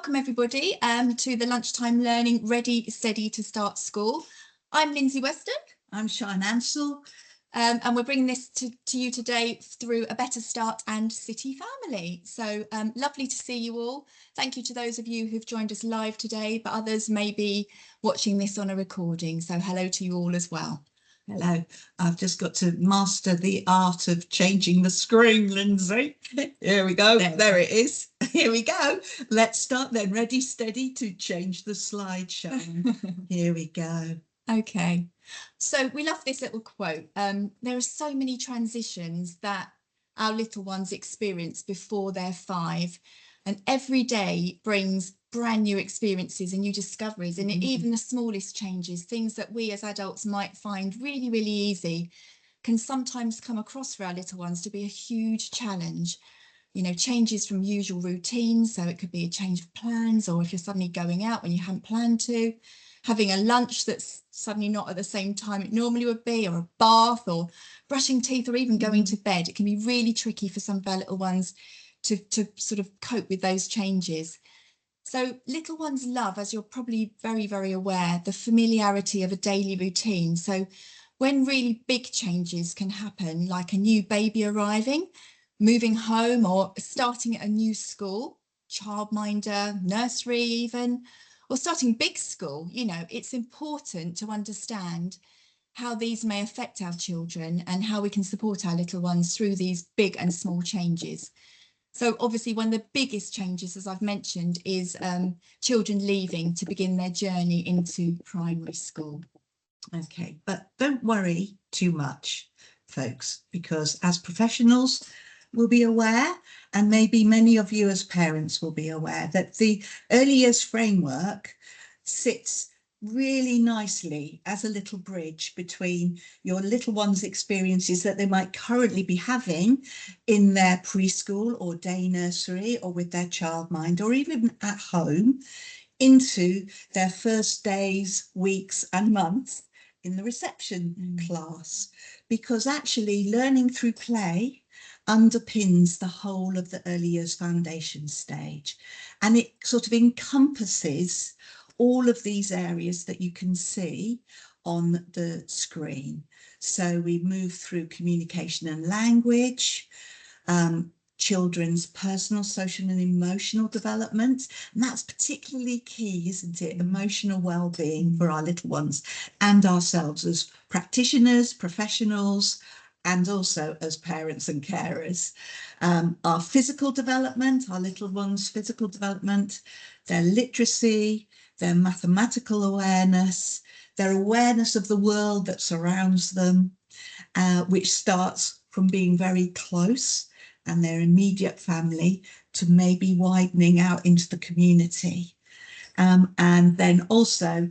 welcome everybody to the Lunchtime Learning Ready, Steady to Start School. I'm Lindsay Weston. I'm Sian Ansell. And we're bringing this to you today through A Better Start and City Family. So lovely to see you all. Thank you to those of you who've joined us live today, but others may be watching this on a recording. So hello to you all as well. Hello. I've just got to master the art of changing the screen, Lindsay. Here we go. There it is. Here we go. Let's start then. Ready, steady to change the slideshow. Here we go. Okay. So we love this little quote. There are so many transitions that our little ones experience before they're 5. And every day brings brand new experiences and new discoveries. And even the smallest changes, things that we as adults might find really, really easy, can sometimes come across for our little ones to be a huge challenge. You know, changes from usual routines. So it could be a change of plans, or if you're suddenly going out when you hadn't planned to, having a lunch that's suddenly not at the same time it normally would be, or a bath, or brushing teeth, or even going to bed. It can be really tricky for some of our little ones to sort of cope with those changes. So little ones love, as you're probably very, very aware, the familiarity of a daily routine. So when really big changes can happen, like a new baby arriving, moving home, or starting at a new school, childminder, nursery even, or starting big school, you know, it's important to understand how these may affect our children and how we can support our little ones through these big and small changes. So obviously one of the biggest changes, as I've mentioned, is children leaving to begin their journey into primary school. Okay, but don't worry too much, folks, because as professionals, we'll be aware, and maybe many of you as parents will be aware, that the early years framework sits really nicely as a little bridge between your little one's experiences that they might currently be having in their preschool or day nursery or with their childminder or even at home, into their first days, weeks and months in the reception class, because actually learning through play underpins the whole of the early years foundation stage, and it sort of encompasses all of these areas that you can see on the screen. So we move through communication and language, children's personal, social and emotional development. And that's particularly key, isn't it? Emotional well-being for our little ones and ourselves as practitioners, professionals, and also as parents and carers. Our physical development, our little ones' physical development, their literacy, their mathematical awareness, their awareness of the world that surrounds them, which starts from being very close and their immediate family to maybe widening out into the community. And then also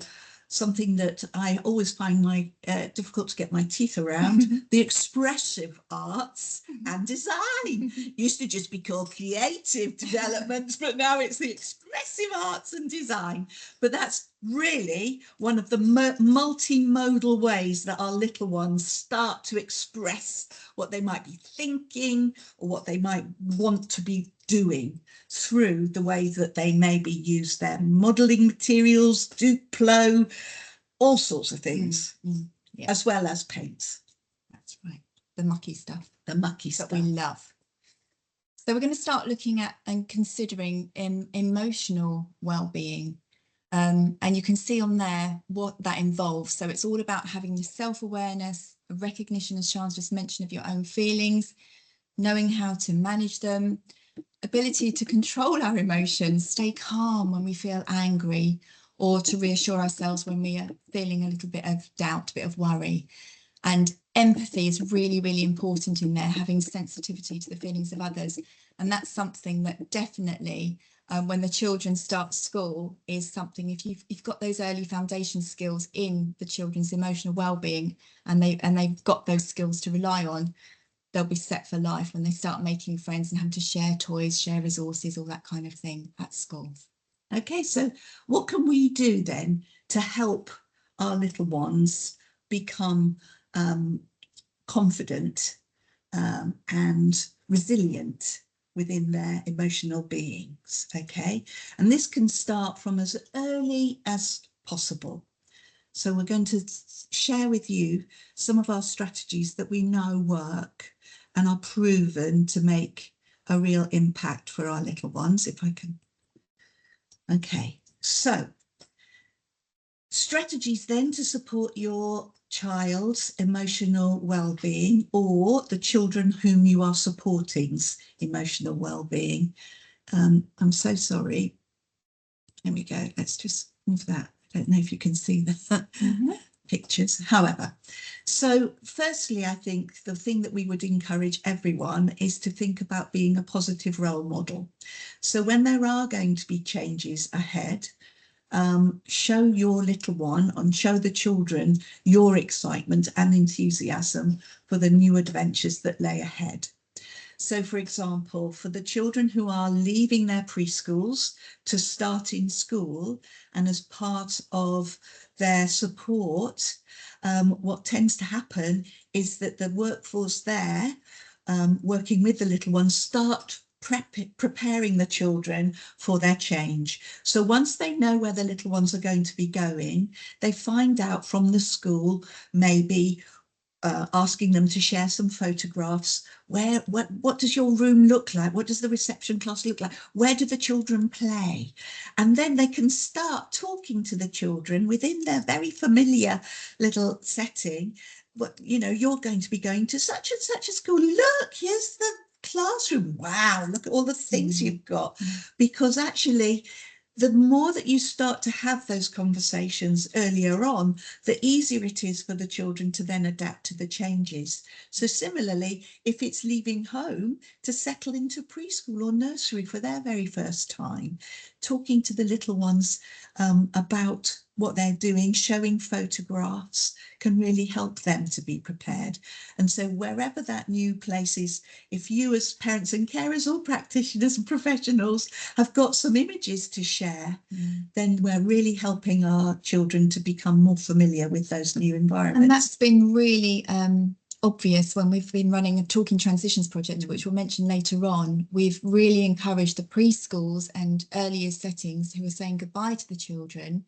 something that I always find difficult to get my teeth around, the expressive arts and design. Used to just be called creative development, but now it's the expressive arts and design. But that's really one of the multimodal ways that our little ones start to express what they might be thinking or what they might want to be doing through the way that they maybe use their modelling materials, Duplo, all sorts of things, Yeah. as well as paints. That's right. The mucky stuff. The mucky stuff. That we love. So we're going to start looking at and considering emotional well-being. And you can see on there what that involves. So it's all about having the self-awareness, recognition, as Sian's just mentioned, of your own feelings, knowing how to manage them, ability to control our emotions, stay calm when we feel angry, or to reassure ourselves when we are feeling a little bit of doubt, a bit of worry. And empathy is really, really important in there, having sensitivity to the feelings of others. And that's something that definitely, when the children start school, is something, if you've got those early foundation skills in the children's emotional well-being, and they've got those skills to rely on, they'll be set for life when they start making friends and having to share toys, share resources, all that kind of thing at school. Okay, so what can we do then to help our little ones become confident and resilient within their emotional beings, okay? And this can start from as early as possible. So we're going to share with you some of our strategies that we know work and are proven to make a real impact for our little ones, if I can. Okay, so strategies then to support your child's emotional well-being, or the children whom you are supporting's emotional well-being. I'm so sorry. There we go. Let's just move that. I don't know if you can see the pictures. However, so firstly, I think the thing that we would encourage everyone is to think about being a positive role model. So when there are going to be changes ahead, show your little one and show the children your excitement and enthusiasm for the new adventures that lay ahead. So, for example, for the children who are leaving their preschools to start in school, and as part of their support, what tends to happen is that the workforce there, working with the little ones, start preparing the children for their change. So once they know where the little ones are going to be going, they find out from the school, maybe asking them to share some photographs. What does your room look like? What does the reception class look like? Where do the children play? And then they can start talking to the children within their very familiar little setting. But, you know, you're going to be going to such and such a school. Look, here's the classroom. Wow, look at all the things you've got. Because actually, the more that you start to have those conversations earlier on, the easier it is for the children to then adapt to the changes. So similarly, if it's leaving home to settle into preschool or nursery for their very first time, talking to the little ones about what they're doing, showing photographs can really help them to be prepared. And so wherever that new place is, if you as parents and carers or practitioners and professionals have got some images to share, then we're really helping our children to become more familiar with those new environments. And that's been really obvious when we've been running a Talking Transitions project, which we'll mention later on. We've really encouraged the preschools and earlier settings who are saying goodbye to the children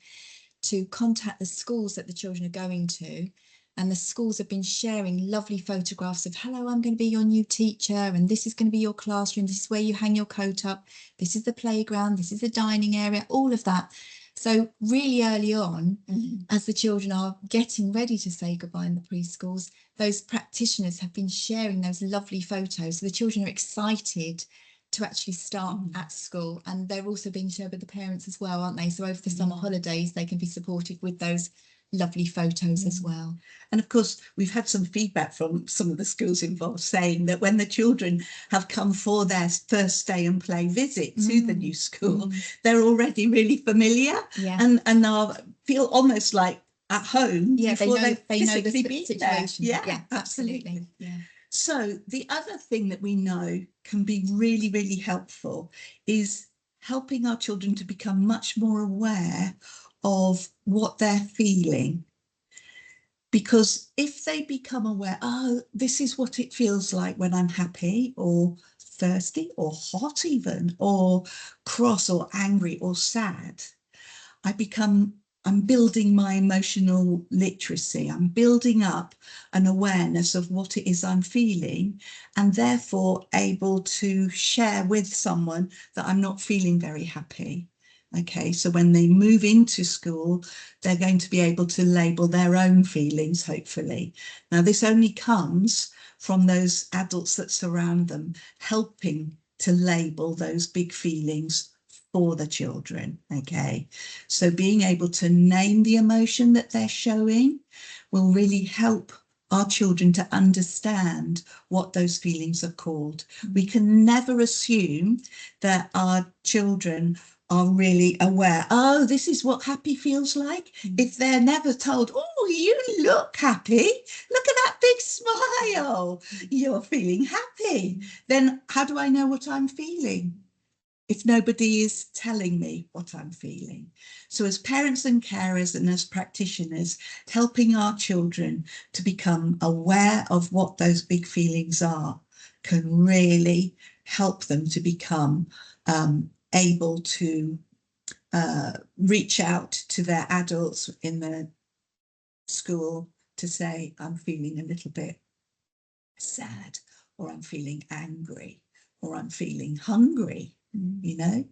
to contact the schools that the children are going to. And the schools have been sharing lovely photographs of, hello, I'm going to be your new teacher, and this is going to be your classroom. This is where you hang your coat up. This is the playground. This is the dining area, all of that. So really early on, as the children are getting ready to say goodbye in the preschools, those practitioners have been sharing those lovely photos. So the children are excited to actually start at school, and they're also being shared with the parents as well, aren't they? So over the summer holidays, they can be supported with those lovely photos as well. And of course, we've had some feedback from some of the schools involved saying that when the children have come for their first stay and play visit to the new school, they're already really familiar and are, feel almost like at home before they've physically been there. Yeah, absolutely. Yeah. So the other thing that we know can be really, really helpful is helping our children to become much more aware of what they're feeling. Because if they become aware, oh, this is what it feels like when I'm happy or thirsty or hot even, or cross or angry or sad, I'm building my emotional literacy. I'm building up an awareness of what it is I'm feeling, and therefore able to share with someone that I'm not feeling very happy. Okay, so when they move into school, they're going to be able to label their own feelings, hopefully. Now, this only comes from those adults that surround them, helping to label those big feelings for the children. Okay, so being able to name the emotion that they're showing will really help our children to understand what those feelings are called. We can never assume that our children are really aware, oh, this is what happy feels like. If they're never told, oh, you look happy, look at that big smile, you're feeling happy, then how do I know what I'm feeling if nobody is telling me what I'm feeling? So as parents and carers and as practitioners, helping our children to become aware of what those big feelings are can really help them to become able to reach out to their adults in the school to say, I'm feeling a little bit sad, or I'm feeling angry, or I'm feeling hungry. You know,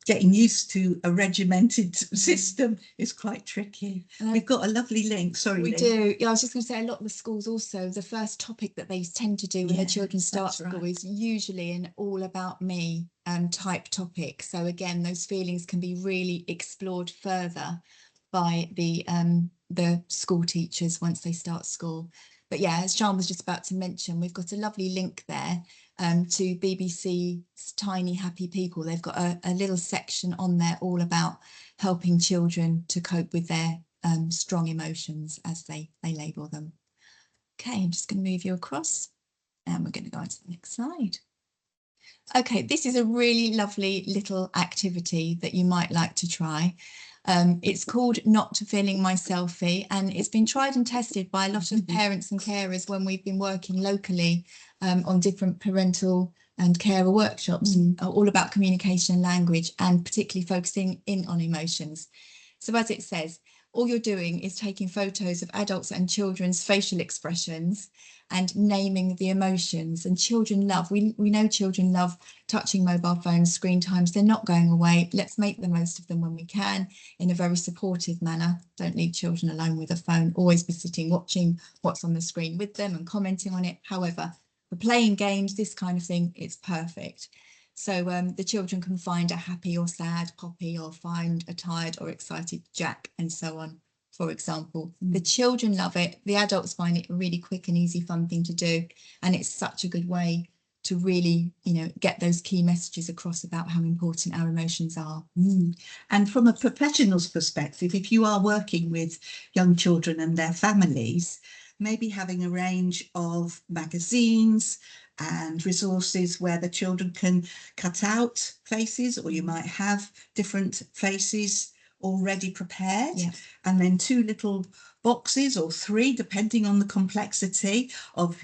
getting used to a regimented system is quite tricky. We've got a lovely link. Sorry, we Lee. do. Yeah, I was just going to say, a lot of the schools also, the first topic that they tend to do when Yeah, the children start that's school right. is usually an all about me type topic. So again, those feelings can be really explored further by the school teachers once they start school. But yeah, as Sean was just about to mention, we've got a lovely link there to BBC's Tiny Happy People. They've got a little section on there all about helping children to cope with their strong emotions, as they label them. Okay, I'm just going to move you across and we're going to go on to the next slide. Okay, this is a really lovely little activity that you might like to try. It's called Not Feeling My Selfie, and it's been tried and tested by a lot of parents and carers when we've been working locally on different parental and carer workshops, all about communication and language, and particularly focusing in on emotions. So as it says, all you're doing is taking photos of adults and children's facial expressions and naming the emotions. And children love, we know children love touching mobile phones, screen times, they're not going away. Let's make the most of them when we can in a very supportive manner. Don't leave children alone with a phone, always be sitting watching what's on the screen with them and commenting on it. However, for playing games, this kind of thing, it's perfect. So the children can find a happy or sad Poppy, or find a tired or excited Jack, and so on, for example. The children love it. The adults find it a really quick and easy, fun thing to do. And it's such a good way to really, get those key messages across about how important our emotions are. And from a professional's perspective, if you are working with young children and their families, maybe having a range of magazines and resources where the children can cut out faces, or you might have different faces already prepared, and then 2 little boxes or 3, depending on the complexity of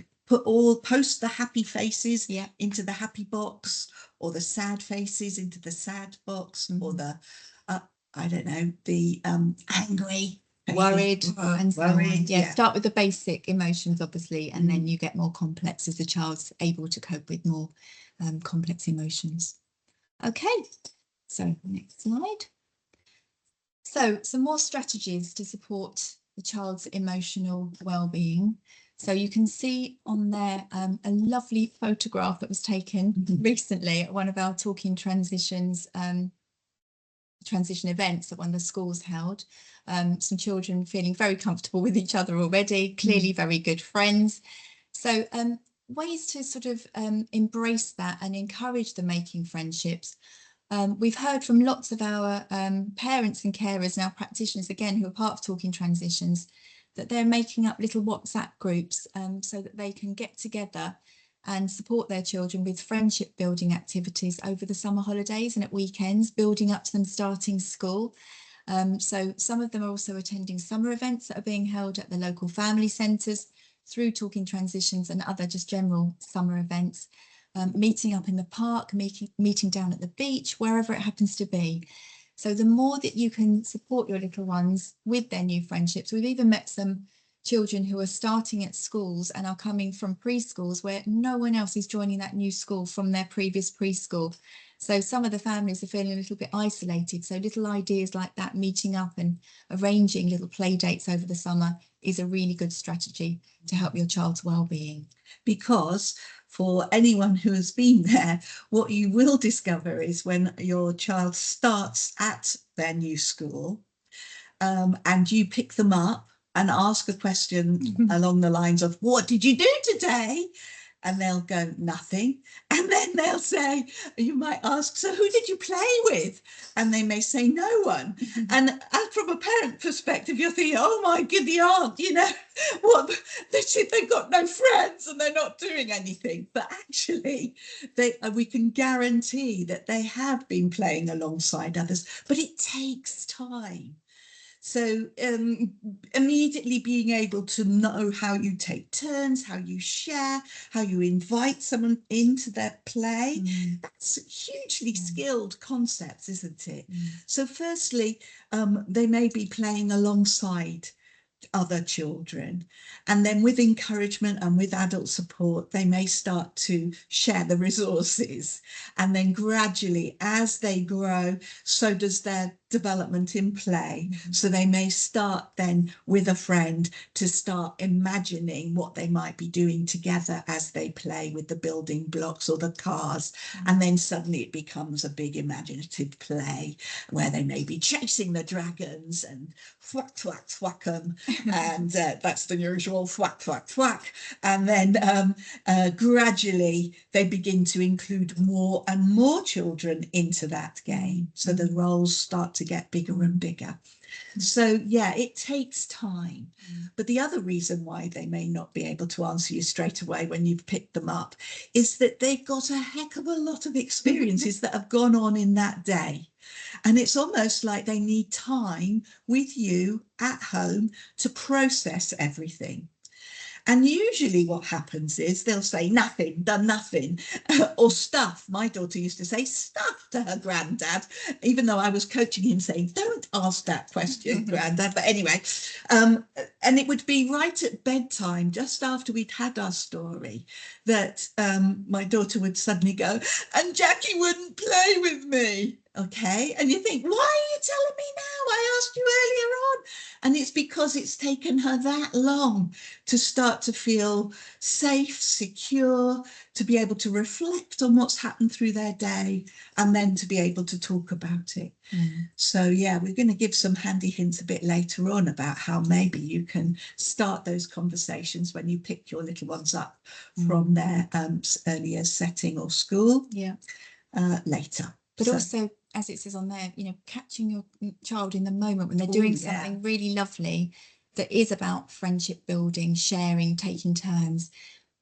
post the happy faces into the happy box, or the sad faces into the sad box, or the I don't know, the angry, worried, and so on. Yeah, Start with the basic emotions, obviously, and then you get more complex as the child's able to cope with more complex emotions. Okay, so next slide. So some more strategies to support the child's emotional well-being. So you can see on there a lovely photograph that was taken recently at one of our Talking Transitions transition events that one of the schools held. Some children feeling very comfortable with each other already, clearly very good friends. So ways to sort of embrace that and encourage the making friendships. We've heard from lots of our parents and carers and our practitioners, again, who are part of Talking Transitions, that they're making up little WhatsApp groups so that they can get together and support their children with friendship building activities over the summer holidays and at weekends, building up to them starting school. So some of them are also attending summer events that are being held at the local family centres through Talking Transitions and other just general summer events. Meeting up in the park, meeting down at the beach, wherever it happens to be. So the more that you can support your little ones with their new friendships, we've even met some children who are starting at schools and are coming from preschools where no one else is joining that new school from their previous preschool. So some of the families are feeling a little bit isolated. So little ideas like that, meeting up and arranging little play dates over the summer, is a really good strategy to help your child's well-being. Because for anyone who has been there, what you will discover is when your child starts at their new school and you pick them up and ask a question along the lines of, what did you do today? And they'll go, nothing. And then they'll say, you might ask, so who did you play with? And they may say, no one. And from a parent perspective, you're thinking, oh my goody aunt, what, they've got no friends and they're not doing anything. But actually, we can guarantee that they have been playing alongside others, but it takes time. So immediately being able to know how you take turns, how you share, how you invite someone into their play, that's hugely skilled concepts, isn't it? So firstly, they may be playing alongside other children, and then with encouragement and with adult support they may start to share the resources, and then gradually as they grow so does their development in play. So they may start then with a friend to start imagining what they might be doing together as they play with the building blocks or the cars, and then suddenly it becomes a big imaginative play where they may be chasing the dragons and thwack thwack thwack them, and that's the usual thwack thwack thwack, and then gradually they begin to include more and more children into that game, so the roles start to get bigger and bigger. So yeah, it takes time. But the other reason why they may not be able to answer you straight away when you've picked them up is that they've got a heck of a lot of experiences that have gone on in that day. And it's almost like they need time with you at home to process everything. And usually what happens is they'll say nothing, done nothing, or stuff. My daughter used to say stuff to her granddad, even though I was coaching him saying, don't ask that question, granddad. But anyway, and it would be right at bedtime, just after we'd had our story, that my daughter would suddenly go, and Jackie wouldn't play with me. Okay. And you think, why are you telling me now? I asked you earlier on. And it's because it's taken her that long to start to feel safe, secure, to be able to reflect on what's happened through their day, and then to be able to talk about it. So yeah, we're going to give some handy hints a bit later on about how maybe you can start those conversations when you pick your little ones up from their earlier setting or school later. But also, as it says on there, catching your child in the moment when they're doing something really lovely that is about friendship building, sharing, taking turns.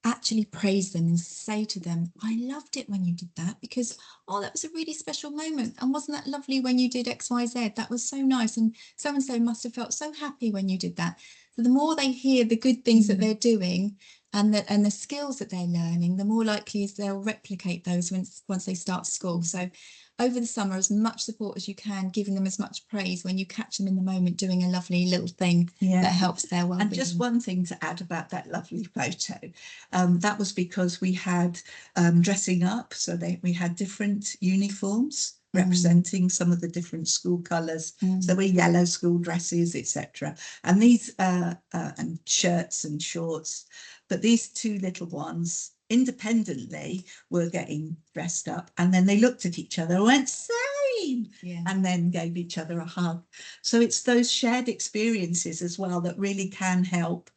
Actually praise them and say to them, I loved it when you did that, because that was a really special moment, and wasn't that lovely when you did XYZ? That was so nice, and so must have felt so happy when you did that. So the more they hear the good things that they're doing and the skills that they're learning, the more likely is they'll replicate those once they start school. So over the summer, as much support as you can, giving them as much praise when you catch them in the moment doing a lovely little thing that helps their well-being. And just one thing to add about that lovely photo, that was because we had dressing up, so we had different uniforms representing some of the different school colours. So we're yellow school dresses, etc. And these and shirts and shorts, but these two little ones independently were getting dressed up, and then they looked at each other and went same, and then gave each other a hug. So it's those shared experiences as well that really can help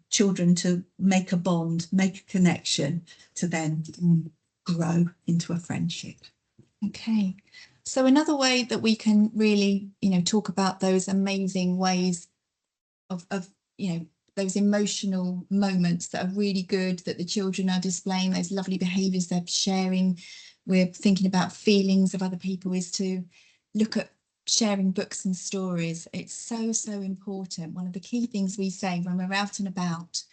children to make a bond, make a connection, to then grow into a friendship. Okay, so another way that we can really talk about those amazing ways of those emotional moments that are really good, that the children are displaying, those lovely behaviours they're sharing, we're thinking about feelings of other people, is to look at sharing books and stories. It's so important. One of the key things we say when we're out and about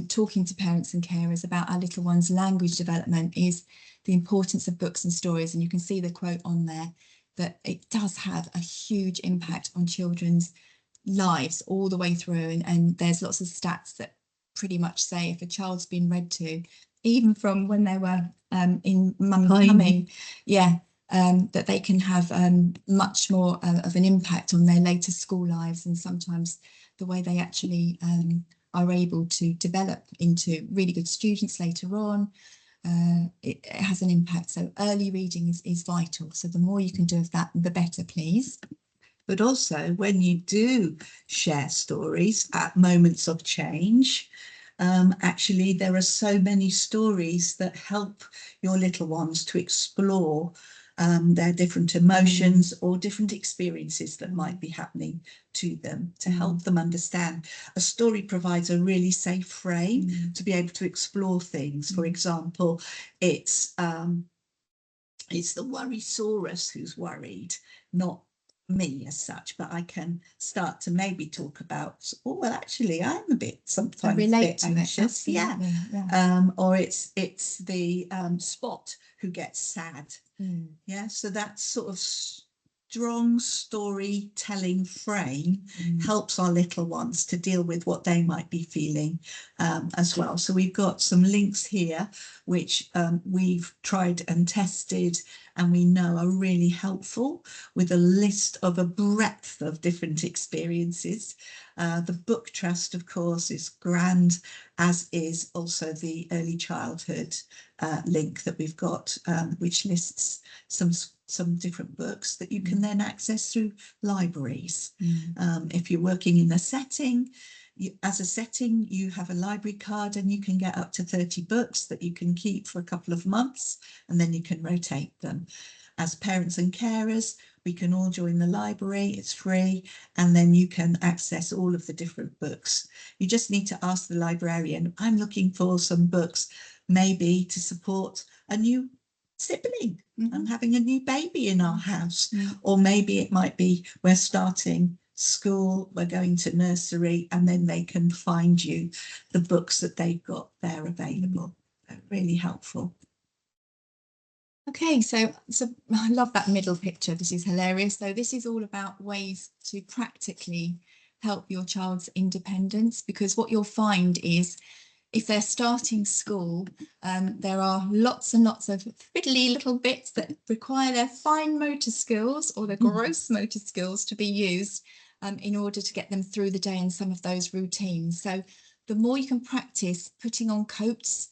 talking to parents and carers about our little ones' language development is the importance of books and stories. And you can see the quote on there that it does have a huge impact on children's lives all the way through, and there's lots of stats that pretty much say if a child's been read to, even from when they were in mummy coming, that they can have much more of an impact on their later school lives, and sometimes the way they actually are able to develop into really good students later on. It has an impact. So early reading is vital. So the more you can do of that, the better, please. But also when you do share stories at moments of change, actually there are so many stories that help your little ones to explore their different emotions or different experiences that might be happening to them, to help them understand. A story provides a really safe frame to be able to explore things. For example, it's the worrysaurus who's worried, not me as such, but I can start to maybe talk about, oh, well, actually, I'm a bit sometimes a relate bit to it. anxious. Yeah. Absolutely, yeah. Or it's the Spot who gets sad. Mm. Yeah. So that sort of strong storytelling frame helps our little ones to deal with what they might be feeling as well. So we've got some links here which we've tried and tested and we know are really helpful, with a list of a breadth of different experiences. The Book Trust, of course, is grand, as is also the early childhood link that we've got, which lists some different books that you can then access through libraries. If you're working in a setting, as a setting, you have a library card and you can get up to 30 books that you can keep for a couple of months and then you can rotate them. As parents and carers, we can all join the library, it's free, and then you can access all of the different books. You just need to ask the librarian, I'm looking for some books, maybe to support a new sibling. I'm having a new baby in our house. Or maybe it might be we're starting school, we're going to nursery, and then they can find you the books that they've got there available. They're really helpful. Okay, so I love that middle picture. This is hilarious. So this is all about ways to practically help your child's independence, because what you'll find is if they're starting school, there are lots and lots of fiddly little bits that require their fine motor skills or the gross motor skills to be used in order to get them through the day and some of those routines. So the more you can practice putting on coats,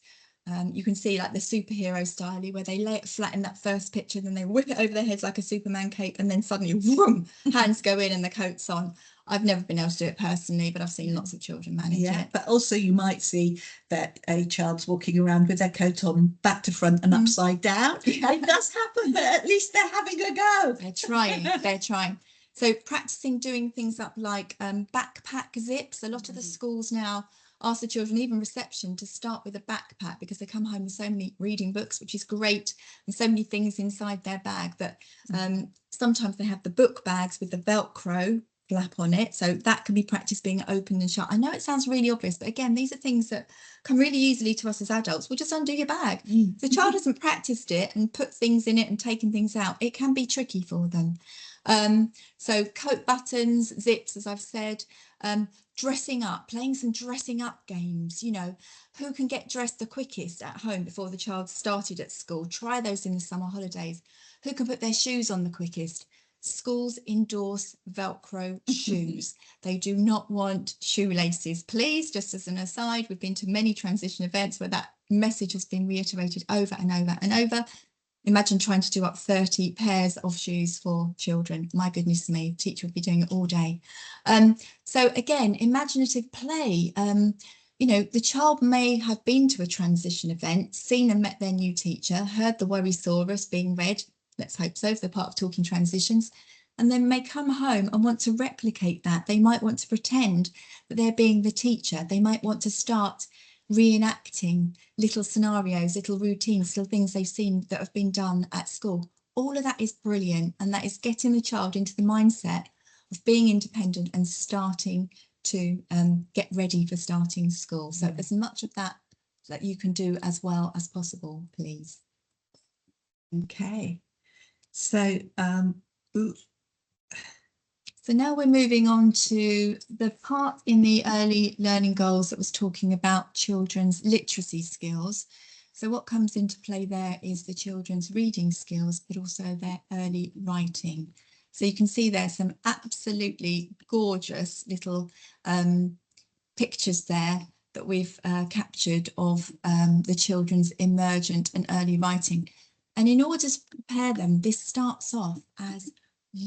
you can see like the superhero style where they lay it flat in that first picture, then they whip it over their heads like a Superman cape, and then suddenly, vroom, hands go in and the coat's on. I've never been able to do it personally, but I've seen lots of children manage it. But also you might see that a child's walking around with their coat on back to front and upside down. It does happen, but at least they're having a go. They're trying. So practicing doing things up like backpack zips. A lot of the schools now ask the children, even reception, to start with a backpack because they come home with so many reading books, which is great, and so many things inside their bag that sometimes they have the book bags with the Velcro flap on it, so that can be practiced being open and shut. I know it sounds really obvious, but again, these are things that come really easily to us as adults. We'll just undo your bag. If the child hasn't practiced it and put things in it and taken things out, it can be tricky for them. So coat buttons, zips, as I've said, dressing up, playing some dressing up games. You know, who can get dressed the quickest at home before the child started at school? Try those in the summer holidays. Who can put their shoes on the quickest? Schools endorse Velcro shoes. They do not want shoelaces. Please, just as an aside, we've been to many transition events where that message has been reiterated over and over and over. Imagine trying to do up 30 pairs of shoes for children. My goodness me, the teacher would be doing it all day. So again, imaginative play. You know, the child may have been to a transition event, seen and met their new teacher, heard the Worrysaurus being read, let's hope so, if they're part of Talking Transitions, and then may come home and want to replicate that. They might want to pretend that they're being the teacher. They might want to start reenacting little scenarios, little routines, little things they've seen that have been done at school. All of that is brilliant, and that is getting the child into the mindset of being independent and starting to get ready for starting school. So as much of that you can do as well as possible, please. Okay. So so now we're moving on to the part in the early learning goals that was talking about children's literacy skills. So what comes into play there is the children's reading skills, but also their early writing. So you can see there's some absolutely gorgeous little pictures there that we've captured of the children's emergent and early writing. And in order to prepare them, this starts off as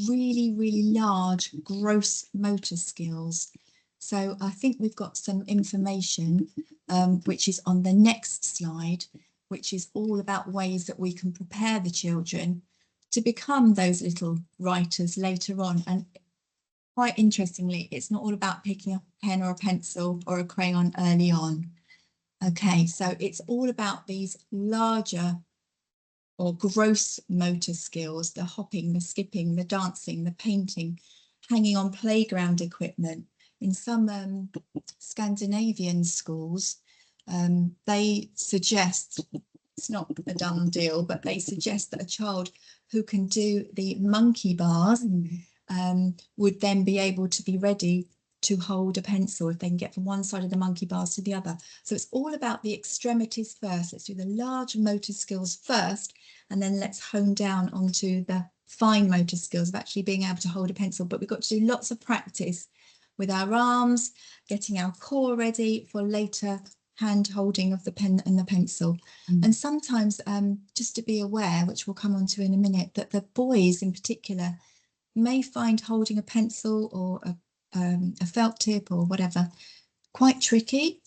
really, really large gross motor skills. So I think we've got some information which is on the next slide, which is all about ways that we can prepare the children to become those little writers later on. And quite interestingly, it's not all about picking up a pen or a pencil or a crayon early on. Okay, so it's all about these larger or gross motor skills, the hopping, the skipping, the dancing, the painting, hanging on playground equipment. In some Scandinavian schools, they suggest, it's not a done deal, but they suggest that a child who can do the monkey bars would then be able to be ready to hold a pencil if they can get from one side of the monkey bars to the other. So it's all about the extremities first. Let's do the large motor skills first, and then let's hone down onto the fine motor skills of actually being able to hold a pencil. But we've got to do lots of practice with our arms, getting our core ready for later hand holding of the pen and the pencil. And sometimes, just to be aware, which we'll come on to in a minute, that the boys in particular may find holding a pencil or a felt tip or whatever quite tricky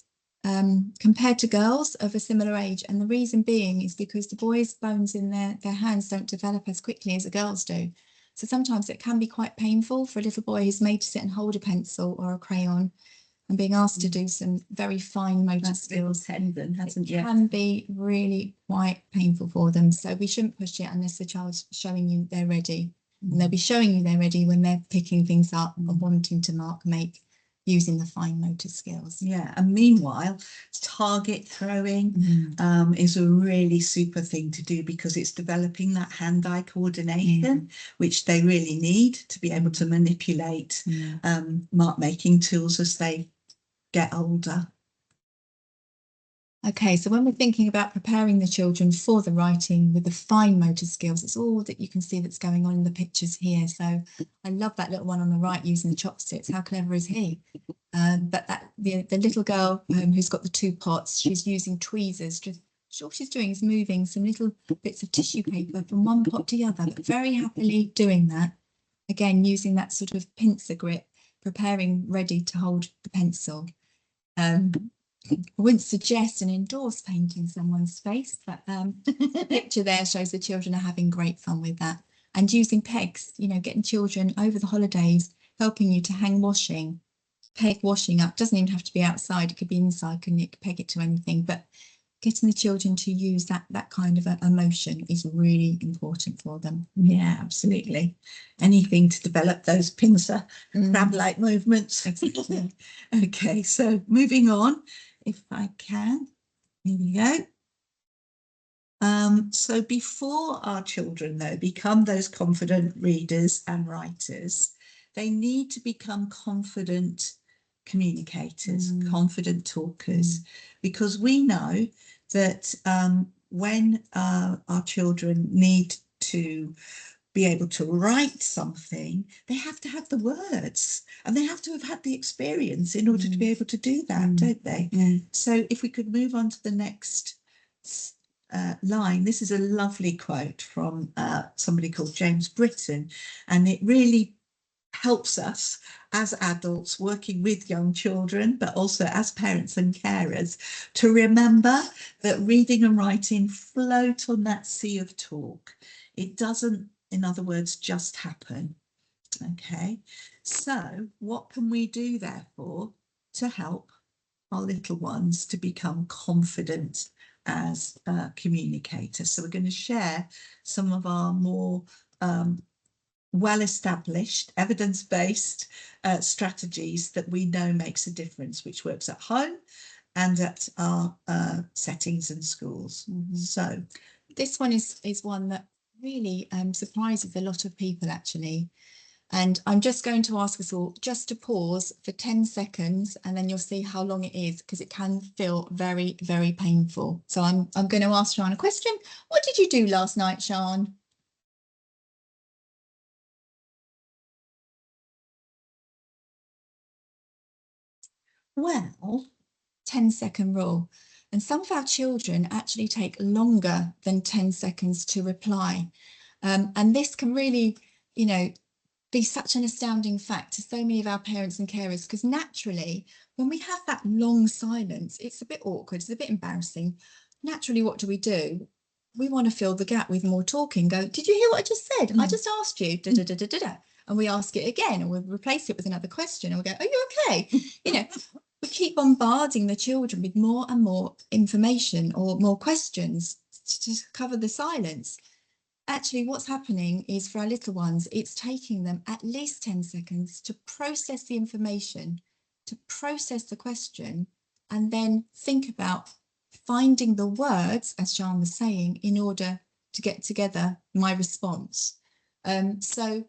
compared to girls of a similar age. And the reason being is because the boys' bones in their hands don't develop as quickly as the girls do. So sometimes it can be quite painful for a little boy who's made to sit and hold a pencil or a crayon and being asked to do some very fine motor skills. Tendon, hasn't it can be really quite painful for them. So we shouldn't push it unless the child's showing you they're ready. And they'll be showing you they're ready when they're picking things up and wanting to mark, make, using the fine motor skills. Yeah, and meanwhile, target throwing is a really super thing to do because it's developing that hand-eye coordination, which they really need to be able to manipulate mark-making tools as they get older. Okay, so when we're thinking about preparing the children for the writing with the fine motor skills, it's all that you can see that's going on in the pictures here. So I love that little one on the right using the chopsticks. How clever is he? But the little girl who's got the two pots, she's using tweezers. Just all she's doing is moving some little bits of tissue paper from one pot to the other, but very happily doing that. Again, using that sort of pincer grip, preparing ready to hold the pencil. I wouldn't suggest and endorse painting someone's face, but the picture there shows the children are having great fun with that. And using pegs, you know, getting children over the holidays, helping you to hang washing, peg washing up. Doesn't even have to be outside, it could be inside, couldn't it? Peg it to anything. But getting the children to use that kind of a motion is really important for them. Yeah, absolutely. Anything to develop those pincer crab-like movements. Exactly. Okay, so moving on, if I can. Here we go. So before our children, though, become those confident readers and writers, they need to become confident communicators, confident talkers, because we know that when our children need to be able to write something, they have to have the words and they have to have had the experience in order to be able to do that, don't they? So if we could move on to the next line. This is a lovely quote from somebody called James Britton, and it really helps us as adults working with young children, but also as parents and carers, to remember that reading and writing float on that sea of talk. It doesn't, in other words, just happen. Okay, so what can we do, therefore, to help our little ones to become confident as communicators? So we're going to share some of our more well-established, evidence-based strategies that we know makes a difference, which works at home and at our settings and schools. So this one is one that really surprises a lot of people, actually. And I'm just going to ask us all just to pause for 10 seconds, and then you'll see how long it is, because it can feel very, very painful. So I'm going to ask Sian a question. What did you do last night, Sian? Well, 10-second rule. And some of our children actually take longer than 10 seconds to reply. And this can really, you know, be such an astounding fact to so many of our parents and carers, because naturally, when we have that long silence, it's a bit awkward, it's a bit embarrassing. Naturally, what do? We want to fill the gap with more talking. Go, did you hear what I just said? I just asked you, da, da, da, da, da, da. And we ask it again, or we replace it with another question, and we go, are you okay? You know, we keep bombarding the children with more and more information or more questions to cover the silence. Actually, what's happening is for our little ones, it's taking them at least 10 seconds to process the information, to process the question, and then think about finding the words, as Sean was saying, in order to get together my response. So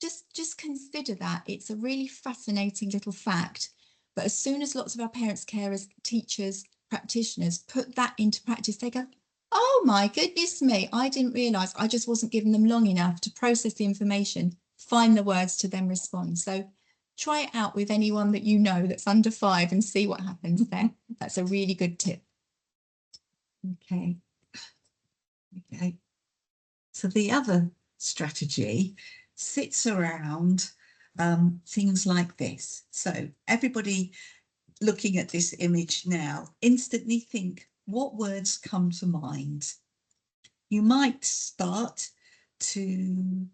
just consider that. It's a really fascinating little fact. But as soon as lots of our parents, carers, teachers, practitioners put that into practice, they go, oh my goodness me, I didn't realise I just wasn't giving them long enough to process the information, find the words to then respond. So try it out with anyone that you know that's under 5 and see what happens there. That's a really good tip. Okay. So the other strategy sits around things like this. So everybody looking at this image now, instantly think, what words come to mind? You might start to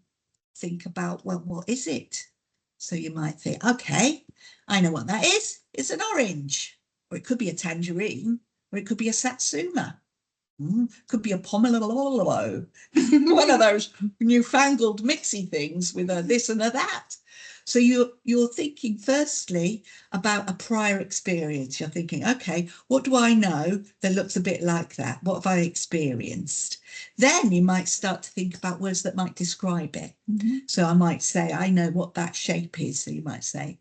think about, well, what is it? So you might think, okay, I know what that is. It's an orange, or it could be a tangerine, or it could be a satsuma. Could be a pomelo, one of those newfangled mixy things with a this and a that. So you're thinking firstly about a prior experience. You're thinking, okay, what do I know that looks a bit like that? What have I experienced? Then you might start to think about words that might describe it. So I might say, I know what that shape is. So you might say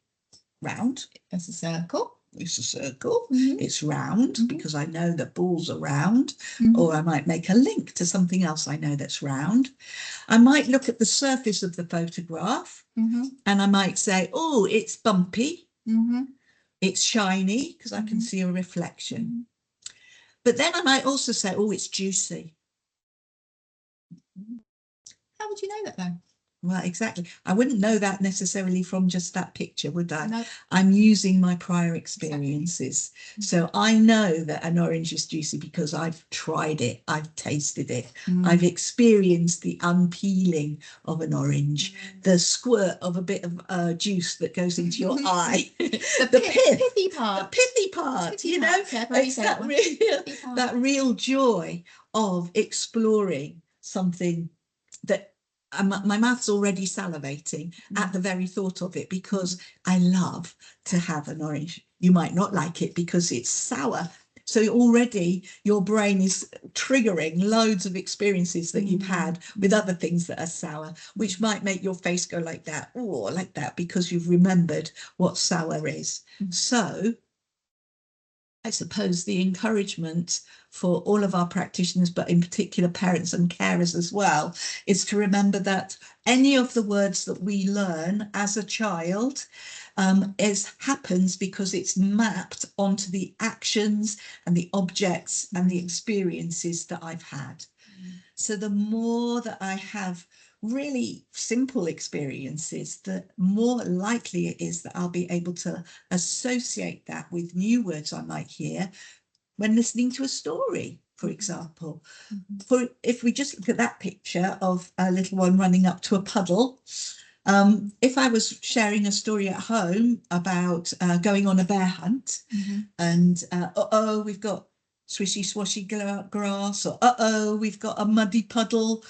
round. That's a circle. It's a circle. It's round because I know that balls are round. Mm-hmm. Or I might make a link to something else I know that's round. I might look at the surface of the photograph and I might say, oh, it's bumpy. It's shiny because I can see a reflection. But then I might also say, oh, it's juicy. How would you know that though? Well, exactly. I wouldn't know that necessarily from just that picture, would I? No. I'm using my prior experiences. Exactly. So I know that an orange is juicy because I've tried it, I've tasted it, I've experienced the unpeeling of an orange, the squirt of a bit of juice that goes into your eye, the pithy part. The pithy part, you know, it's that real joy of exploring something that my mouth's already salivating at the very thought of it because I love to have an orange. You might not like it because it's sour. So already your brain is triggering loads of experiences that you've had with other things that are sour, which might make your face go like that, or like that, because you've remembered what sour is. So I suppose the encouragement for all of our practitioners, but in particular parents and carers as well, is to remember that any of the words that we learn as a child happens because it's mapped onto the actions and the objects and the experiences that I've had. So the more that I have really simple experiences, the more likely it is that I'll be able to associate that with new words I might hear when listening to a story, for example. If we just look at that picture of a little one running up to a puddle, if I was sharing a story at home about going on a bear hunt and we've got swishy swashy grass, or we've got a muddy puddle,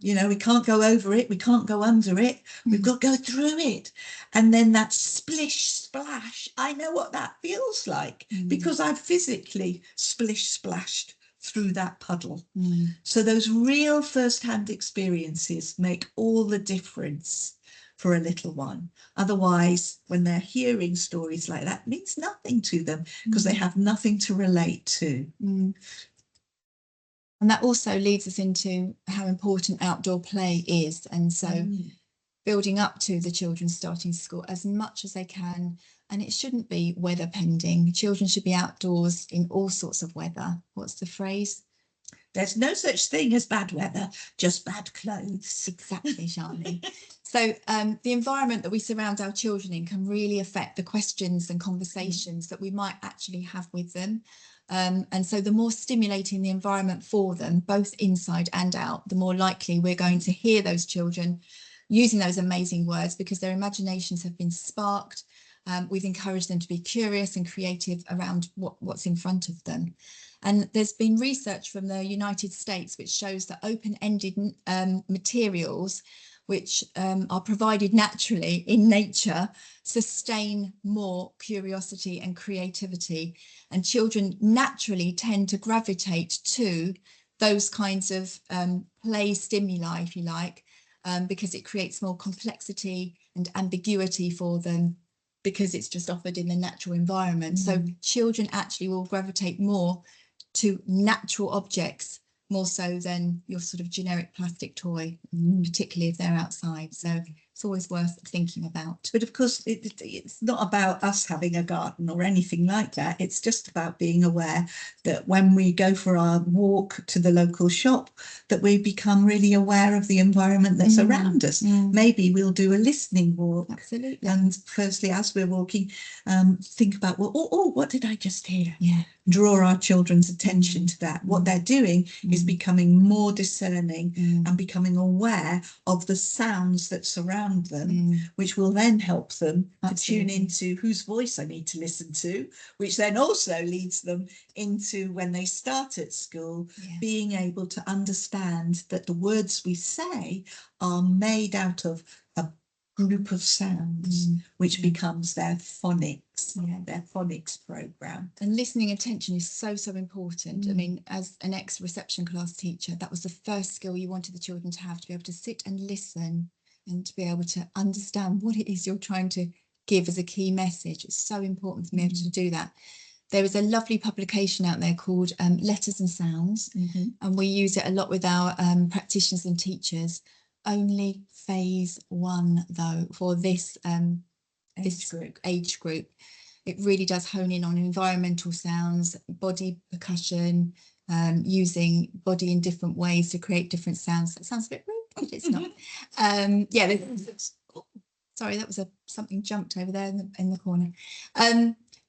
you know, we can't go over it, we can't go under it, we've got to go through it, and then that splish splash, I know what that feels like because I've physically splish splashed through that puddle. So those real first-hand experiences make all the difference for a little one. Otherwise, when they're hearing stories like that, it means nothing to them because they have nothing to relate to. And that also leads us into how important outdoor play is. And so building up to the children starting school as much as they can. And it shouldn't be weather pending. Children should be outdoors in all sorts of weather. What's the phrase? There's no such thing as bad weather, just bad clothes. Exactly, Charlie. So the environment that we surround our children in can really affect the questions and conversations that we might actually have with them. And so the more stimulating the environment for them, both inside and out, the more likely we're going to hear those children using those amazing words because their imaginations have been sparked. We've encouraged them to be curious and creative around what's in front of them. And there's been research from the United States which shows that open-ended materials, which are provided naturally in nature, sustain more curiosity and creativity. And children naturally tend to gravitate to those kinds of play stimuli, if you like, because it creates more complexity and ambiguity for them, because it's just offered in the natural environment. So children actually will gravitate more to natural objects, more so than your sort of generic plastic toy, particularly if they're outside. So it's always worth thinking about. But of course, it's not about us having a garden or anything like that. It's just about being aware that when we go for our walk to the local shop, that we become really aware of the environment that's around us. Maybe we'll do a listening walk. Absolutely. And firstly, as we're walking, think about, well, oh, what did I just hear? Yeah. Draw our children's attention to that. What they're doing is becoming more discerning and becoming aware of the sounds that surround them, which will then help them to tune into whose voice I need to listen to, which then also leads them into, when they start at school, being able to understand that the words we say are made out of a group of sounds, which becomes their phonics, their phonics program. And listening attention is so important. I mean, as an ex-reception class teacher, that was the first skill you wanted the children to have, to be able to sit and listen and to be able to understand what it is you're trying to give as a key message. It's so important for me able to do that. There is a lovely publication out there called Letters and Sounds, and we use it a lot with our practitioners and teachers. Only phase 1, though, for this age group. It really does hone in on environmental sounds, body percussion, using body in different ways to create different sounds. That sounds a bit rude, but it's not. Sorry, that was something jumped over there in the corner.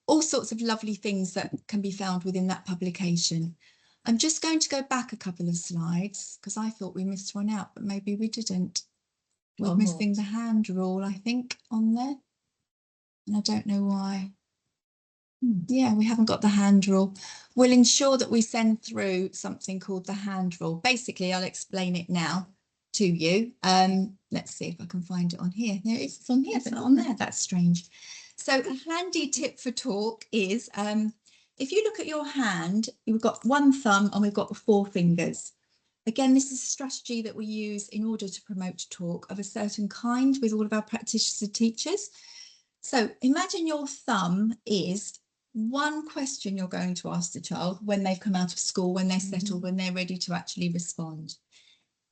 All sorts of lovely things that can be found within that publication. I'm just going to go back a couple of slides because I thought we missed one out, but maybe we didn't. We're missing the hand rule, I think, on there. And I don't know why. Yeah, we haven't got the hand rule. We'll ensure that we send through something called the hand rule. Basically, I'll explain it now to you. Let's see if I can find it on here. There it is. It's on here, but not on there. That's strange. So a handy tip for talk is, if you look at your hand, we've got one thumb and we've got 4 fingers. Again, this is a strategy that we use in order to promote talk of a certain kind with all of our practitioners and teachers. So imagine your thumb is one question you're going to ask the child when they've come out of school, when they're settled, when they're ready to actually respond.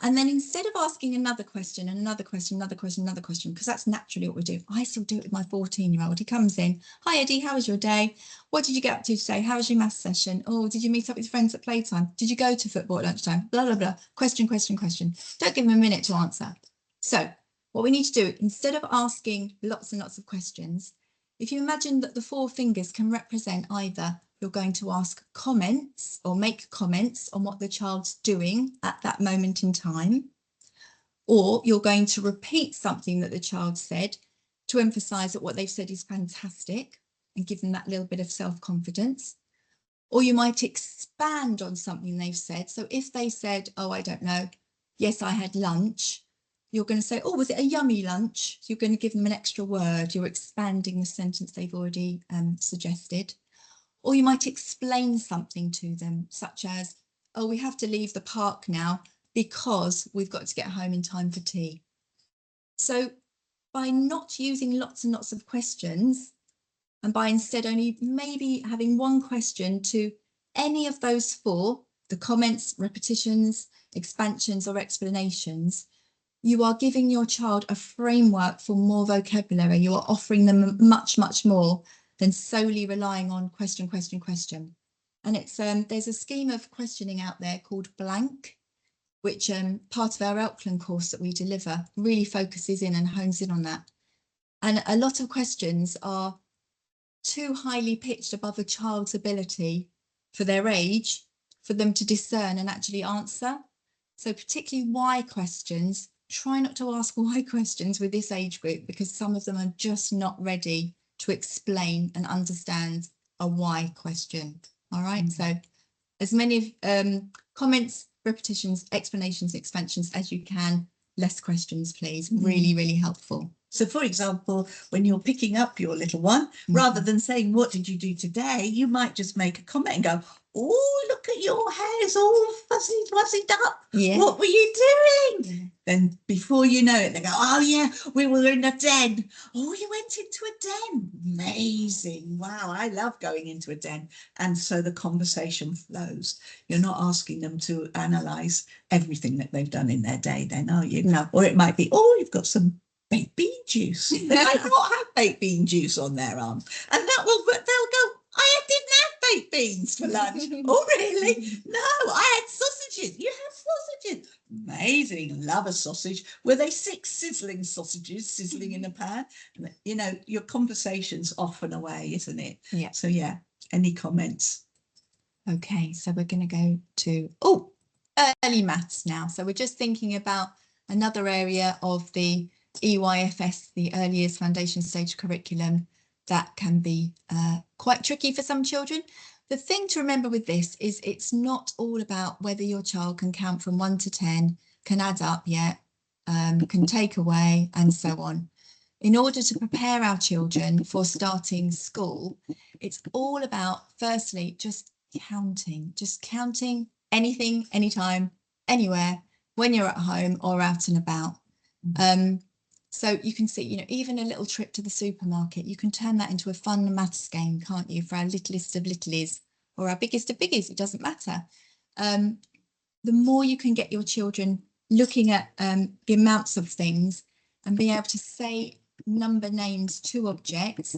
And then instead of asking another question and another question, another question, another question, because that's naturally what we do. I still do it with my 14-year-old. He comes in. Hi, Eddie, how was your day? What did you get up to today? How was your maths session? Oh, did you meet up with friends at playtime? Did you go to football at lunchtime? Blah, blah, blah. Question, question, question. Don't give him a minute to answer. So what we need to do, instead of asking lots and lots of questions, if you imagine that the 4 fingers can represent either you're going to ask comments or make comments on what the child's doing at that moment in time, or you're going to repeat something that the child said to emphasize that what they've said is fantastic and give them that little bit of self-confidence, or you might expand on something they've said. So if they said, oh, I don't know, yes, I had lunch, you're going to say, oh, was it a yummy lunch? So you're going to give them an extra word. You're expanding the sentence they've already suggested. Or you might explain something to them, such as, oh, we have to leave the park now because we've got to get home in time for tea. So by not using lots and lots of questions, and by instead only maybe having one question to any of those 4, the comments, repetitions, expansions or explanations, you are giving your child a framework for more vocabulary. You are offering them much, much more than solely relying on question, question, question. And it's there's a scheme of questioning out there called Blank, which part of our Elkland course that we deliver really focuses in and hones in on that. And a lot of questions are too highly pitched above a child's ability for their age for them to discern and actually answer. So particularly why questions, try not to ask why questions with this age group, because some of them are just not ready to explain and understand a why question. All right. So as many comments, repetitions, explanations, expansions as you can. Less questions, please. Really, really helpful. So, for example, when you're picking up your little one, rather than saying, what did you do today? You might just make a comment and go, oh, look at your hair's all fuzzied up. Yeah. What were you doing? Yeah. Then before you know it, they go, oh, yeah, we were in a den. Oh, you went into a den. Amazing. Wow, I love going into a den. And so the conversation flows. You're not asking them to analyse everything that they've done in their day then, are you? No. Or it might be, oh, you've got some baked bean juice. They might not have baked bean juice on their arm. And they'll go, I didn't have baked beans for lunch. Oh, really? No, I had sausages. You have sausages. Amazing. Love a sausage. Were they 6 sizzling sausages sizzling in a pan? You know, your conversation's off and away, isn't it? Yeah. So, yeah, any comments? Okay, so we're going to go to, early maths now. So we're just thinking about another area of the EYFS, the Early Years Foundation Stage curriculum, that can be quite tricky for some children. The thing to remember with this is it's not all about whether your child can count from 1 to 10, can add up yet, can take away, and so on. In order to prepare our children for starting school, it's all about, firstly, just counting anything, anytime, anywhere, when you're at home or out and about. So you can see, you know, even a little trip to the supermarket, you can turn that into a fun maths game, can't you, for our littlest of littlies or our biggest of biggies, it doesn't matter. The more you can get your children looking at the amounts of things and being able to say number names to objects,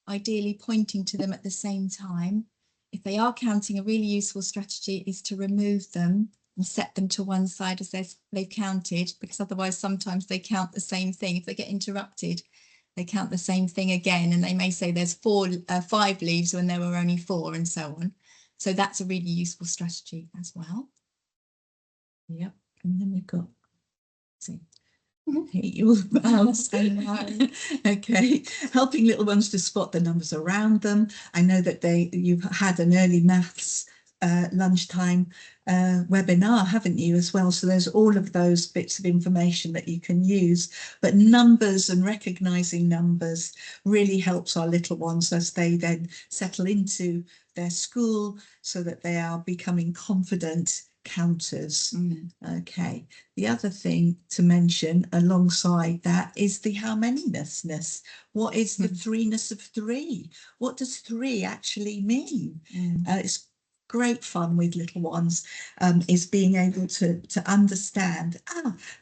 ideally pointing to them at the same time. If they are counting, a really useful strategy is to remove them and set them to one side as they've counted, because otherwise sometimes they count the same thing. If they get interrupted, they count the same thing again, and they may say there's 5 leaves when there were only 4, and so on. So that's a really useful strategy as well. Yep. And then we've got, hate your mouse. Okay, helping little ones to spot the numbers around them. I know that you've had an early maths lunchtime webinar, haven't you, as well? So there's all of those bits of information that you can use. But numbers and recognising numbers really helps our little ones as they then settle into their school, so that they are becoming confident counters. Okay, the other thing to mention alongside that is the how many-ness. What is the 3-ness of 3? What does 3 actually mean? It's great fun with little ones, is being able to understand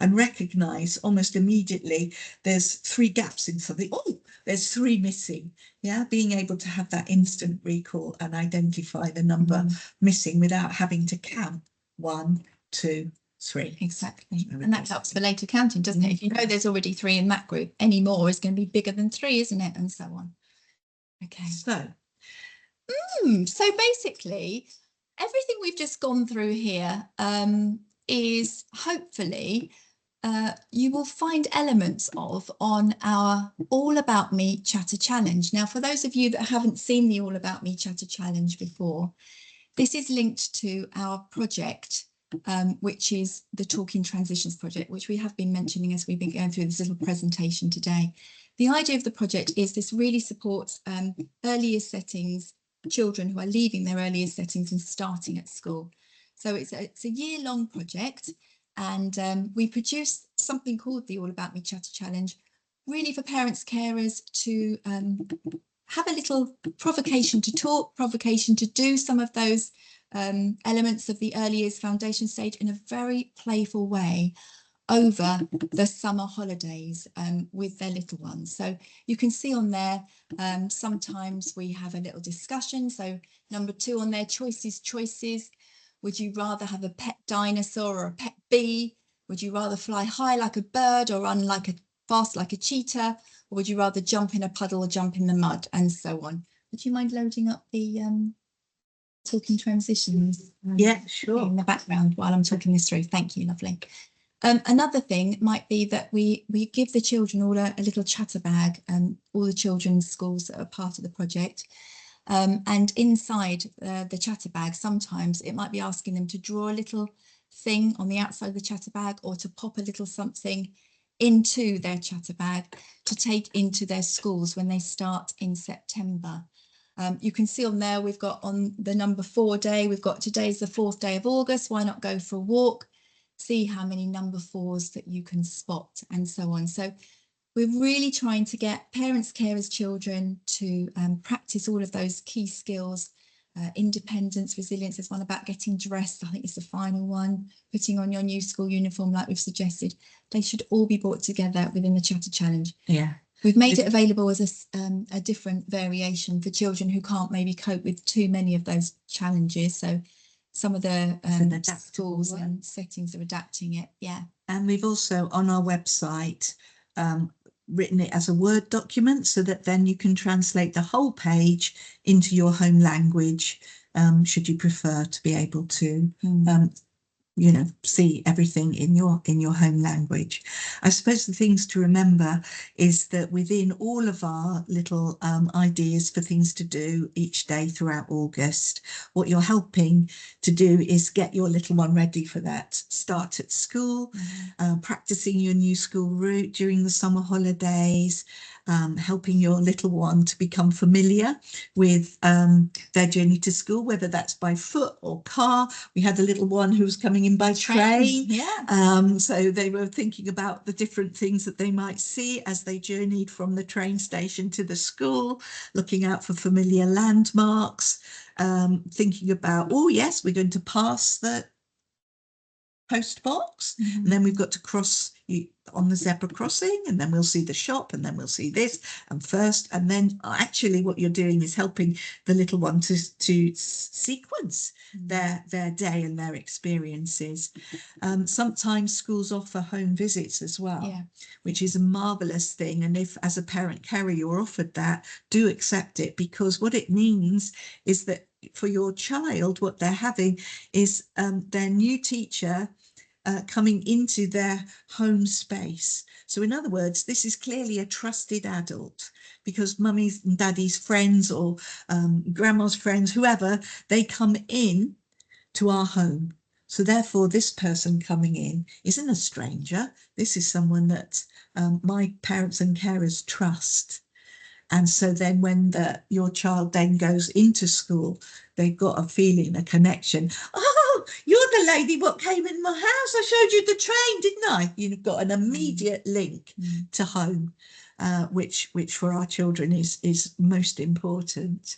and recognise almost immediately there's 3 gaps in something. Oh, there's 3 missing. Yeah, being able to have that instant recall and identify the number missing without having to count 1, 2, 3. Exactly. And that helps for later counting, doesn't it? If you know there's already 3 in that group, any more is going to be bigger than 3, isn't it? And so on. Okay. So basically, everything we've just gone through here is hopefully you will find elements of on our All About Me Chatter Challenge. Now, for those of you that haven't seen the All About Me Chatter Challenge before, this is linked to our project, which is the Talking Transitions project, which we have been mentioning as we've been going through this little presentation today. The idea of the project is this really supports early year settings, children who are leaving their early year settings and starting at school. So it's a year-long project, and we produce something called the All About Me Chatter Challenge, really for parents, carers to have a little provocation to talk, provocation to do some of those elements of the early years foundation stage in a very playful way over the summer holidays with their little ones. So you can see on there, sometimes we have a little discussion. So number 2 on there, choices. Would you rather have a pet dinosaur or a pet bee? Would you rather fly high like a bird or run fast like a cheetah? Or would you rather jump in a puddle or jump in the mud, and so on? Would you mind loading up the Talking Transitions? Yeah, sure. In the background while I'm talking this through. Thank you, lovely. Another thing might be that we give the children all a little chatter bag, all the children's schools that are part of the project. And inside the chatter bag, sometimes it might be asking them to draw a little thing on the outside of the chatter bag, or to pop a little something into their chatter bag to take into their schools when they start in September. You can see on there, we've got on the number 4 day, we've got today's the 4th day of August. Why not go for a walk? See how many number 4s that you can spot, and so on. So we're really trying to get parents, carers, children to practice all of those key skills. Independence, resilience. There's one about getting dressed. I think it's the final one. Putting on your new school uniform, like we've suggested. They should all be brought together within the Chatter Challenge. Yeah. We've made it available as a different variation for children who can't maybe cope with too many of those challenges. So some of the schools and settings are adapting it. Yeah. And we've also on our website written it as a Word document, so that then you can translate the whole page into your home language, should you prefer to be able to see everything in your home language. I suppose the things to remember is that within all of our little ideas for things to do each day throughout August, what you're helping to do is get your little one ready for that start at school, practicing your new school route during the summer holidays, helping your little one to become familiar with their journey to school, whether that's by foot or car. We had a little one who was coming in by train. So they were thinking about the different things that they might see as they journeyed from the train station to the school, looking out for familiar landmarks, thinking about, oh yes, we're going to pass the post box, and then we've got to cross on the zebra crossing, and then we'll see the shop, and then we'll see this, and then actually what you're doing is helping the little one to sequence their day and their experiences. Sometimes schools offer home visits as well, which is a marvelous thing, and if as a parent carer you're offered that, do accept it, because what it means is that for your child, what they're having is their new teacher coming into their home space. So in other words, this is clearly a trusted adult, because mummy's and daddy's friends or grandma's friends, whoever, they come in to our home. So therefore, this person coming in isn't a stranger. This is someone that my parents and carers trust. And so then when your child then goes into school, they've got a feeling, a connection. Oh, you're the lady what came in my house. I showed you the train, didn't I? You've got an immediate link to home, which for our children is most important.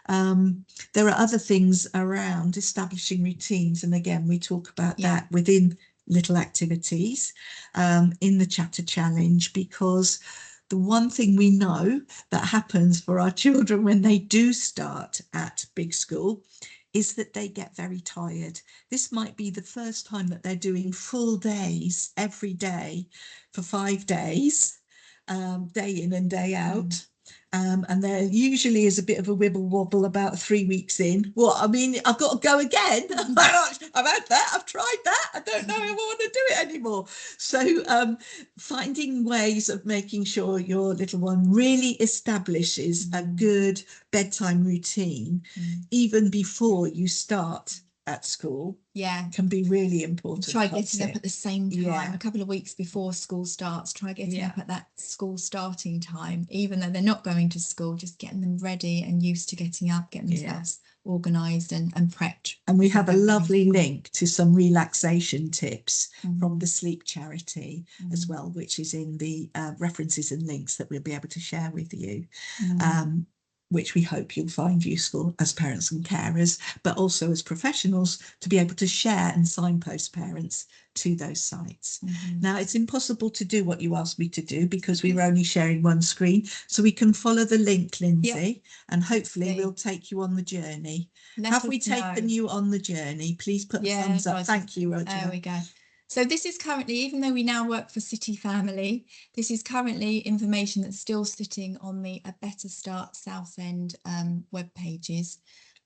There are other things around establishing routines. And again, we talk about that within little activities in the Chatter Challenge, because the one thing we know that happens for our children when they do start at big school is that they get very tired. This might be the first time that they're doing full days every day for 5 days, day in and day out. And there usually is a bit of a wibble wobble about 3 weeks in. Well, I mean, I've got to go again. I've had that. I've tried that. I don't know if I want to do it anymore. So finding ways of making sure your little one really establishes a good bedtime routine, even before you start at school, can be really important. Try getting up at the same time, a couple of weeks before school starts. Try getting up at that school starting time, even though they're not going to school, just getting them ready and used to getting up, getting themselves organised and prepped. And we have a lovely link to some relaxation tips from the Sleep Charity as well, which is in the references and links that we'll be able to share with you. Which we hope you'll find useful as parents and carers, but also as professionals to be able to share and signpost parents to those sites. Now, it's impossible to do what you asked me to do because we were only sharing one screen, so we can follow the link, Lindsay, and hopefully we'll take you on the journey. Have we taken you on the journey? Please put a thumbs up. Thank you, Roger. There we go. So this is currently, even though we now work for City Family, this is currently information that's still sitting on the A Better Start Southend web pages,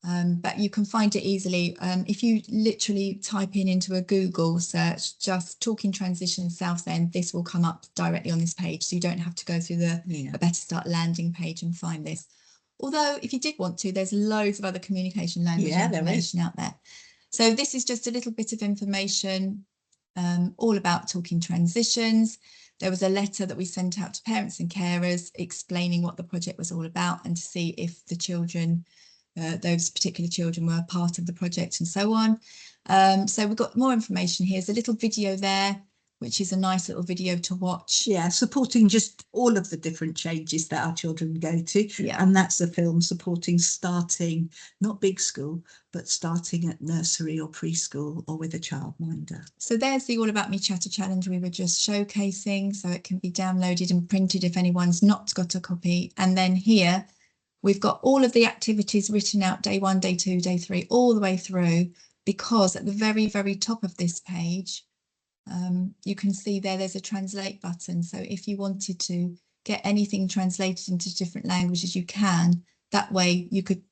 but you can find it easily. If you literally type into a Google search, just Talking Transition Southend, this will come up directly on this page. So you don't have to go through the A Better Start landing page and find this. Although if you did want to, there's loads of other communication language Yeah, there is. information out there. So this is just a little bit of information all about talking transitions. There was a letter that we sent out to parents and carers explaining what the project was all about and to see if the children, those particular children, were part of the project and so on. So we've got more information here. There's a little video there, which is a nice little video to watch. Yeah, supporting just all of the different changes that our children go to. Yeah. And that's a film supporting starting, not big school, but starting at nursery or preschool or with a childminder. So there's the All About Me Chatter Challenge we were just showcasing. So it can be downloaded and printed if anyone's not got a copy. And then here we've got all of the activities written out day 1, day 2, day 3, all the way through, because at the very, very top of this page, you can see there's a translate button. So if you wanted to get anything translated into different languages, you can. That way you could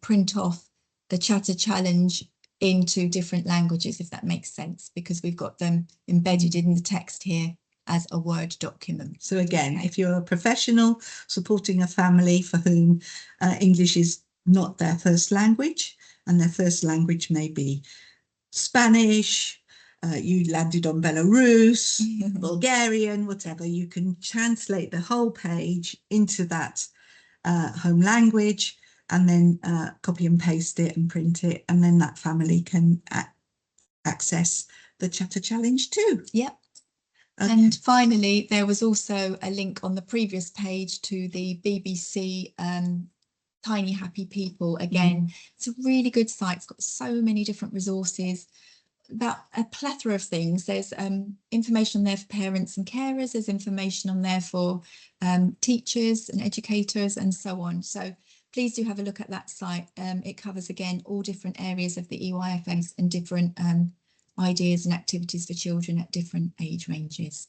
print off the Chatter Challenge into different languages, if that makes sense, because we've got them embedded in the text here as a Word document. So again, if you're a professional supporting a family for whom English is not their first language, and their first language may be Spanish, you landed on Belarus, Bulgarian, whatever, you can translate the whole page into that home language and then copy and paste it and print it, and then that family can access the Chatter Challenge too. Yep. Okay. And finally, there was also a link on the previous page to the BBC Tiny Happy People. Again, it's a really good site. It's got so many different resources about a plethora of things. There's information on there for parents and carers. There's information on there for teachers and educators and so on. So please do have a look at that site. It covers, again, all different areas of the EYFS and different ideas and activities for children at different age ranges.